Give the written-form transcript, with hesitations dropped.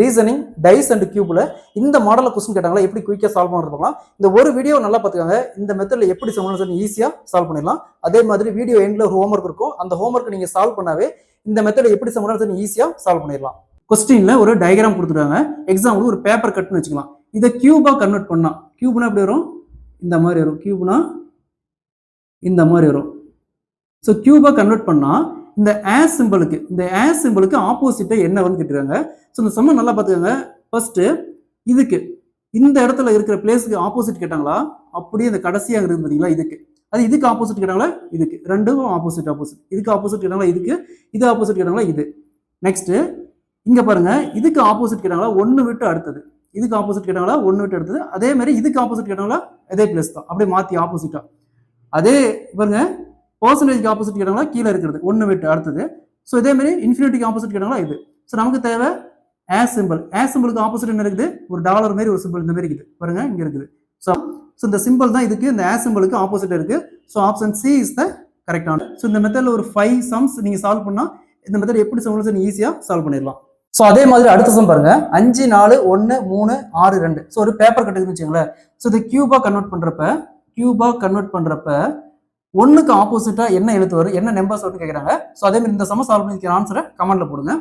Reasoning, dies and கியூப்ல இந்த மாடல question கேட்டாங்களா எப்படி குயிக்கா சால்வ் பண்ணுறது இந்த ஒரு வீடியோ நல்லா பார்த்துக்காங்க. இந்த மெத்தட்ல எப்படி சம் ஈஸியா சால்வ் பண்ணிடலாம். அதே மாதிரி வீடியோ எண்ட்ல ஒரு ஹோம்ஒர்க் இருக்கும். அந்த ஹோம்ஒர்க் நீங்க சால்வ் பண்ணாவே இந்த மெத்தட்ல எப்படி சம் ஈஸியா சால்வ் பண்ணிடலாம். கொஸ்டின்ல ஒரு டயக்ராம் கொடுத்துருக்காங்க. எக்ஸாம்பிள் ஒரு பேப்பர் கட்னு வச்சுக்கலாம். இதை கியூபா கன்வெர்ட் பண்ணா, கியூப்னா எப்படி வரும்? இந்த மாதிரி வரும். கியூப்னா இந்த மாதிரி வரும். ஸோ கியூபா கன்வெர்ட் பண்ணா இந்த ஆஸ் சிம்பிளுக்கு ஆப்போசிட்டா என்ன வந்து கேட்டுருக்காங்க. ஸோ இந்த சம்ம நல்லா பார்த்துக்கோங்க. ஃபர்ஸ்ட் இதுக்கு இந்த இடத்துல இருக்கிற பிளேஸ்க்கு ஆப்போசிட் கேட்டாங்களா, அப்படியே இந்த கடைசியாக இருக்குது பார்த்தீங்களா, இதுக்கு ஆப்போசிட் கேட்டாங்களா, இதுக்கு ரெண்டும் ஆப்போசிட். இதுக்கு ஆப்போசிட் கேட்டாங்களா, இது ஆப்போசிட் கேட்டாங்களா, இது. நெக்ஸ்ட் இங்க பாருங்க, இதுக்கு ஆப்போசிட் கேட்டாங்களா, ஒன்னு விட்டு அடுத்தது. இதுக்கு ஆப்போசிட் கேட்டாங்களா, ஒன்னு விட்டு அடுத்தது. அதே மாதிரி இதுக்கு ஆப்போசிட் கேட்டாங்களா, அதே பிளேஸ் தான், அப்படியே மாத்தி ஆப்போசிட்டா. அதே பாருங்க, பர்சன்டேஜ்க்கு ஆப்போசிட் கேட்டாங்களா, கீழே இருக்கிறது ஒன்னு விட்டு அடுத்தது. ஸோ இதே மாதிரி இன்ஃபினிட்டிக்கு ஆப்போசிட் கேட்டாங்களா, இது. ஸோ நமக்கு தேவை ஆஸ் சிம்பிளுக்கு ஆப்போசிட் என்ன இருக்குது, ஒரு டாலர் மாதிரி ஒரு சிம்பிள் இந்த மாதிரி இருக்குது பாருங்க, இங்க இருக்குது. ஸோ இந்த சிம்பிள் தான் இதுக்கு, இந்த ஆஸ் சிம்பிளுக்கு ஆப்போசிட் இருக்கு. So option C is the கரெக்டான. ஸோ இந்த மெத்தட்ல ஒரு 5 சம்ஸ் நீங்க சால்வ் பண்ணா இந்த மெத்தட் எப்படி சம் ஈஸியா சால்வ் பண்ணிடலாம். ஸோ அதே மாதிரி அடுத்த சம் பாருங்க, 5 4 1 3 6 2. ஸோ ஒரு பேப்பர் கட்டுக்குன்னு வச்சுங்களேன். ஸோ இது கியூபா கன்வெர்ட் பண்றப்ப ஒன்னுக்கு ஆப்போசிட்டா என்ன எழுத்து வரும், என்ன நம்பர்ஸ் வரும்னு கேட்குறாங்க. ஸோ அதே மாதிரி இந்த சம சால்வ் பண்ணிக்கிற ஆன்சரை கமெண்ட்ல போடுங்க.